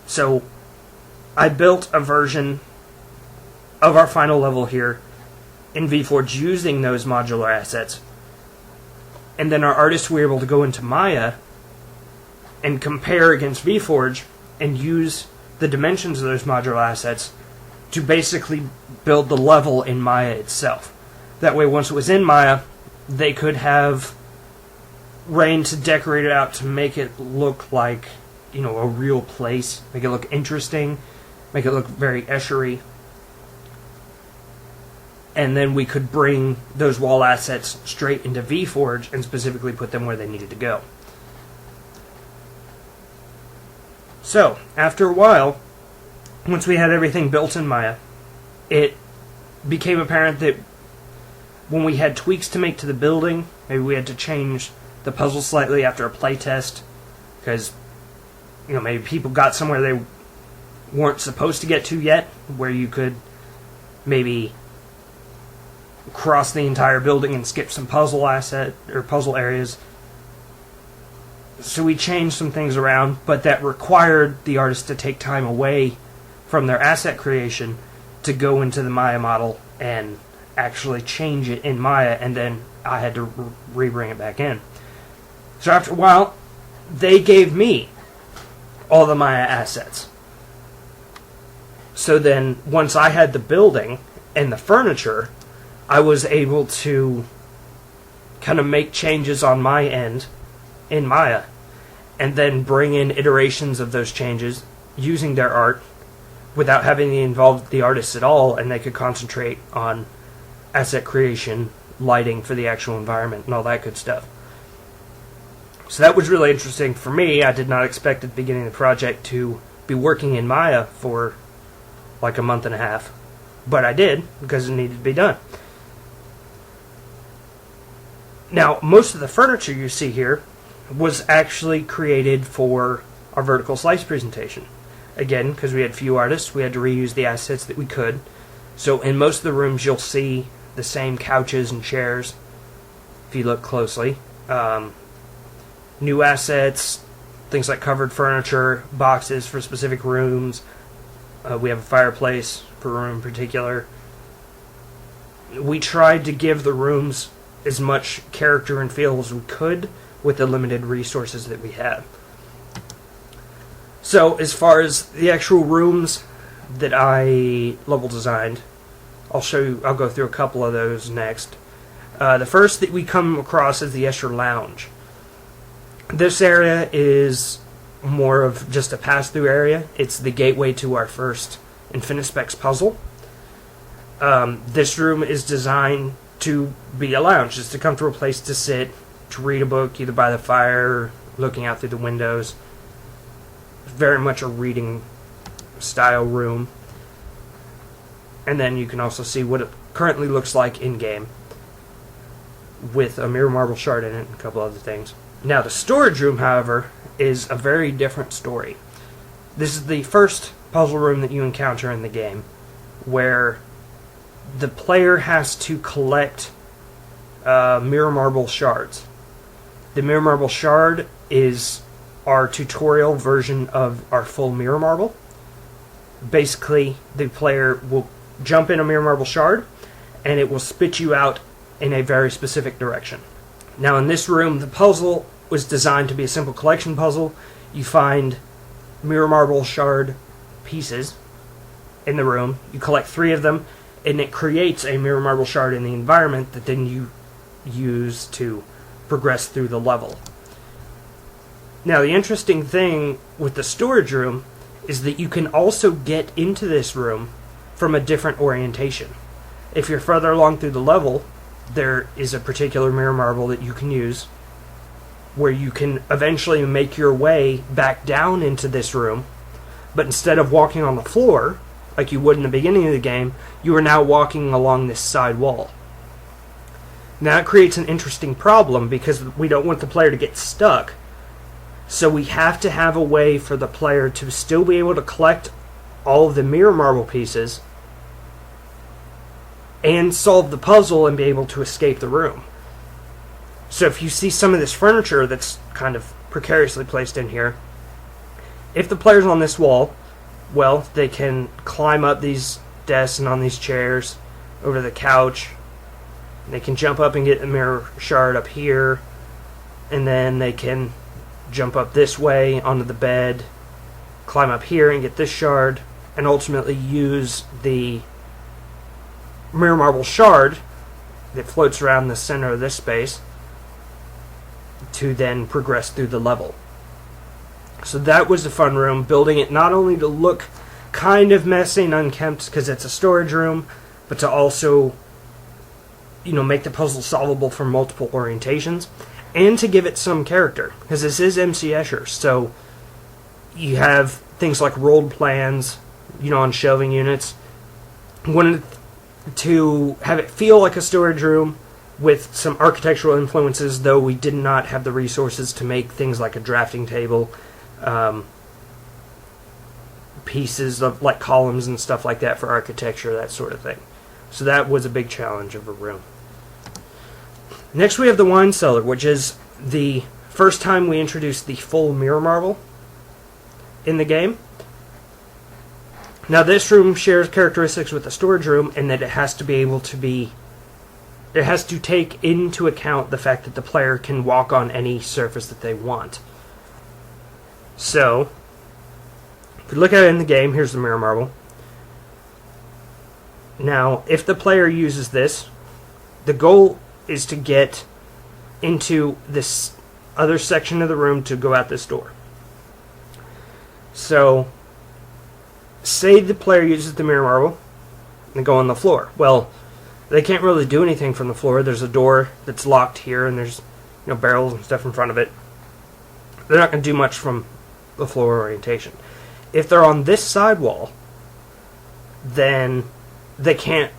So I built a version of our final level here in VForge using those modular assets. And then our artists were able to go into Maya and compare against VForge and use the dimensions of those modular assets to basically build the level in Maya itself. That way, once it was in Maya, they could have rain to decorate it out to make it look like, a real place, make it look interesting, make it look very Escherreal. And then we could bring those wall assets straight into VForge and specifically put them where they needed to go. So, after a while, once we had everything built in Maya, it became apparent that when we had tweaks to make to the building, maybe we had to change the puzzle slightly after a playtest, because, maybe people got somewhere they weren't supposed to get to yet, where you could maybe cross the entire building and skip some puzzle areas. So we changed some things around, but that required the artist to take time away from their asset creation to go into the Maya model and actually change it in Maya, and then I had to re-bring it back in. So after a while, they gave me all the Maya assets. So then, once I had the building and the furniture, I was able to kind of make changes on my end in Maya, and then bring in iterations of those changes using their art without having to involve the artists at all, and they could concentrate on asset creation, lighting for the actual environment, and all that good stuff. So that was really interesting for me. I did not expect at the beginning of the project to be working in Maya for like a month and a half, but I did because it needed to be done. Now, most of the furniture you see here was actually created for our vertical slice presentation. Again, because we had few artists, we had to reuse the assets that we could. So in most of the rooms you'll see the same couches and chairs, if you look closely. New assets, things like covered furniture, boxes for specific rooms. We have a fireplace for a room in particular. We tried to give the rooms as much character and feel as we could with the limited resources that we had. So, as far as the actual rooms that I level designed, I'll go through a couple of those next. The first that we come across is the Escher Lounge. This area is more of just a pass-through area. It's the gateway to our first Infinispecs puzzle. This room is designed to be a lounge, just a comfortable place to sit, to read a book, either by the fire, looking out through the windows. Very much a reading style room. And then you can also see what it currently looks like in-game, with a mirror marble shard in it and a couple other things. Now, the storage room, however, is a very different story. This is the first puzzle room that you encounter in the game, where the player has to collect mirror marble shards. The mirror marble shard is our tutorial version of our full mirror marble. Basically, the player will jump in a mirror marble shard, and it will spit you out in a very specific direction. Now, in this room, the puzzle was designed to be a simple collection puzzle. You find mirror marble shard pieces in the room. You collect 3 of them, and it creates a mirror marble shard in the environment that then you use to progress through the level. Now, the interesting thing with the storage room is that you can also get into this room from a different orientation. If you're further along through the level, there is a particular mirror marble that you can use where you can eventually make your way back down into this room, but instead of walking on the floor like you would in the beginning of the game, you are now walking along this side wall. Now, that creates an interesting problem because we don't want the player to get stuck. So we have to have a way for the player to still be able to collect all of the mirror marble pieces and solve the puzzle and be able to escape the room. So if you see some of this furniture that's kind of precariously placed in here, if the player's on this wall, well, they can climb up these desks and on these chairs over the couch. They can jump up and get the mirror shard up here, and then they can jump up this way onto the bed, climb up here and get this shard, and ultimately use the mirror marble shard that floats around the center of this space to then progress through the level. So that was the fun room, building it not only to look kind of messy and unkempt because it's a storage room, but to also, make the puzzle solvable from multiple orientations, and to give it some character, because this is MC Escher, so you have things like rolled plans, on shelving units. Wanted to have it feel like a storage room with some architectural influences, though we did not have the resources to make things like a drafting table, pieces of like columns and stuff like that for architecture, that sort of thing. So that was a big challenge of a room. Next we have the wine cellar, which is the first time we introduced the full mirror marble in the game. Now this room shares characteristics with the storage room in that it has to take into account the fact that the player can walk on any surface that they want. So, if we look at it in the game, here's the mirror marble. Now, if the player uses this, the goal is to get into this other section of the room to go out this door. So, say the player uses the mirror marble and go on the floor. Well, they can't really do anything from the floor. There's a door that's locked here, and there's barrels and stuff in front of it. They're not going to do much from the floor orientation. If they're on this side wall, then they can't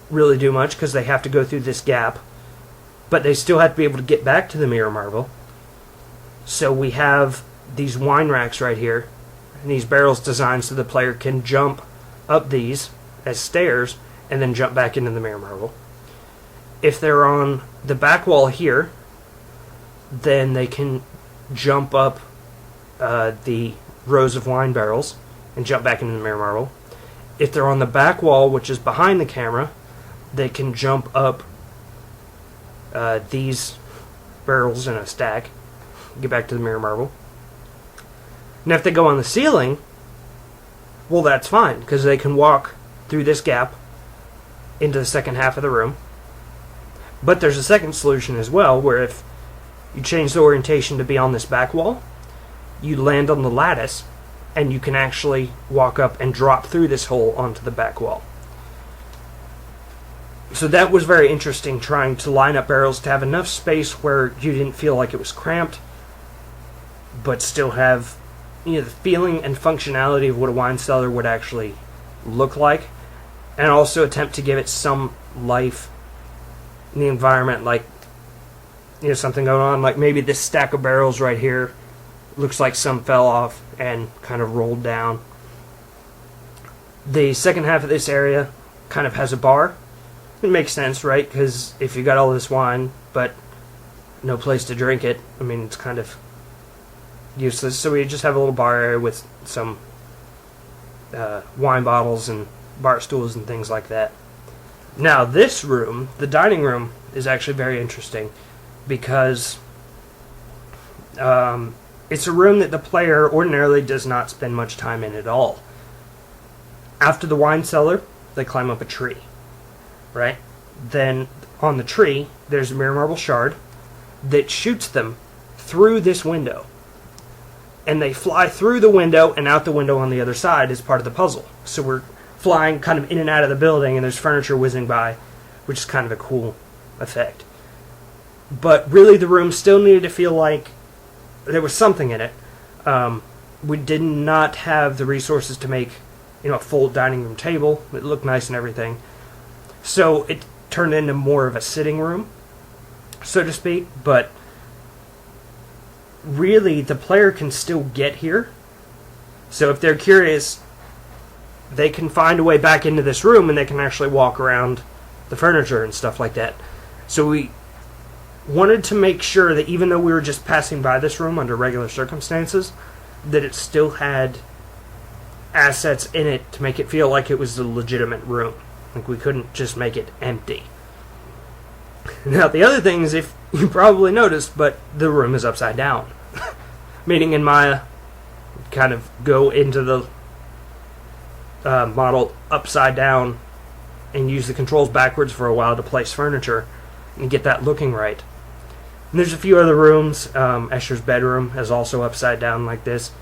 really do much because they have to go through this gap, but they still have to be able to get back to the mirror marble. So we have these wine racks right here, and these barrels designed so the player can jump up these as stairs and then jump back into the mirror marble. If they're on the back wall here, then they can jump up the rows of wine barrels and jump back into the mirror marble. If they're on the back wall, which is behind the camera, they can jump up these barrels in a stack, get back to the mirror marble. And if they go on the ceiling, well, that's fine, because they can walk through this gap into the second half of the room. But there's a second solution as well, where if you change the orientation to be on this back wall, you land on the lattice, and you can actually walk up and drop through this hole onto the back wall. So that was very interesting, trying to line up barrels to have enough space where you didn't feel like it was cramped, but still have the feeling and functionality of what a wine cellar would actually look like, and also attempt to give it some life in the environment, like something going on, like maybe this stack of barrels right here looks like some fell off and kind of rolled down. The second half of this area kind of has a bar. It makes sense, right? Because if you got all this wine but no place to drink it, it's kind of useless. So we just have a little bar area with some wine bottles and bar stools and things like that. Now this room, the dining room, is actually very interesting because it's a room that the player ordinarily does not spend much time in at all. After the wine cellar, they climb up a tree, right? Then on the tree, there's a mirror marble shard that shoots them through this window. And they fly through the window and out the window on the other side as part of the puzzle. So we're flying kind of in and out of the building, and there's furniture whizzing by, which is kind of a cool effect. But really the room still needed to feel like there was something in it. We did not have the resources to make a full dining room table. It looked nice and everything. So it turned into more of a sitting room, so to speak, but really the player can still get here. So if they're curious, they can find a way back into this room and they can actually walk around the furniture and stuff like that. So we wanted to make sure that even though we were just passing by this room under regular circumstances, that it still had assets in it to make it feel like it was a legitimate room. Like, we couldn't just make it empty. Now, the other thing is, if you probably noticed, but the room is upside down. Meaning in Maya, kind of go into the model upside down and use the controls backwards for a while to place furniture and get that looking right. And there's a few other rooms. Escher's bedroom is also upside down like this,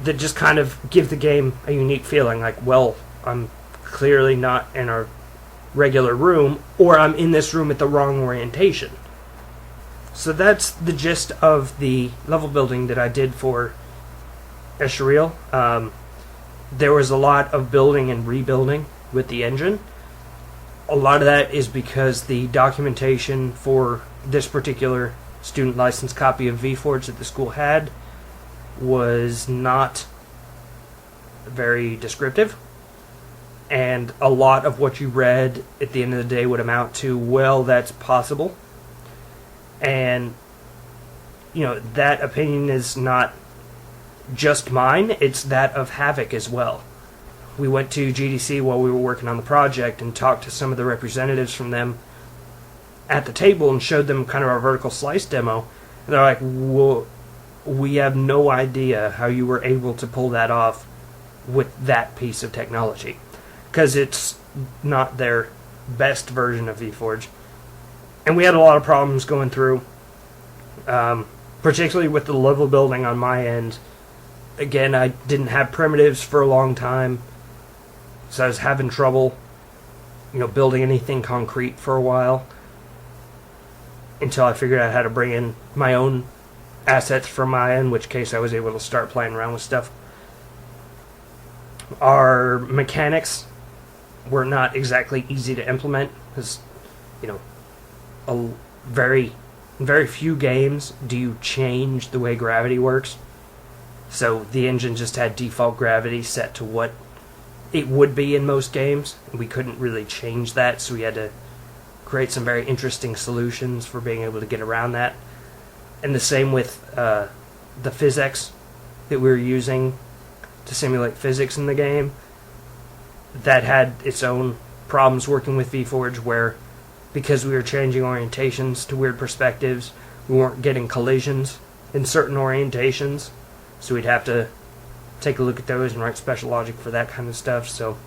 that just kind of give the game a unique feeling. Like, well, I'm clearly not in a regular room, or I'm in this room at the wrong orientation. So that's the gist of the level building that I did for Escherreal. There was a lot of building and rebuilding with the engine. A lot of that is because the documentation for this particular student license copy of VForge that the school had was not very descriptive. And a lot of what you read at the end of the day would amount to, well, that's possible. And, that opinion is not just mine, it's that of Havoc as well. We went to GDC while we were working on the project and talked to some of the representatives from them at the table and showed them kind of our vertical slice demo. And they're like, well, we have no idea how you were able to pull that off with that piece of technology. Because it's not their best version of VForge. And we had a lot of problems going through, particularly with the level building on my end. Again, I didn't have primitives for a long time, so I was having trouble, building anything concrete for a while, until I figured out how to bring in my own assets from Maya, in which case I was able to start playing around with stuff. Our mechanics were not exactly easy to implement, because, very few games do you change the way gravity works. So the engine just had default gravity set to what it would be in most games. We couldn't really change that, so we had to create some very interesting solutions for being able to get around that. And the same with the physics that we were using to simulate physics in the game. That had its own problems working with VForge, where because we were changing orientations to weird perspectives, we weren't getting collisions in certain orientations. So we'd have to take a look at those and write special logic for that kind of stuff. So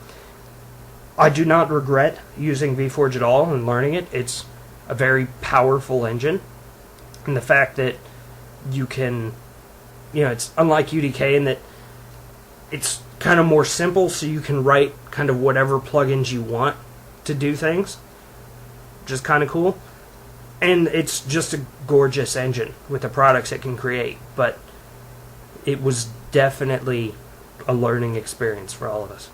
I do not regret using VForge at all and learning it. It's a very powerful engine. And the fact that you can, it's unlike UDK in that it's kind of more simple, so you can write kind of whatever plugins you want to do things, which is kind of cool. And it's just a gorgeous engine with the products it can create. But it was definitely a learning experience for all of us.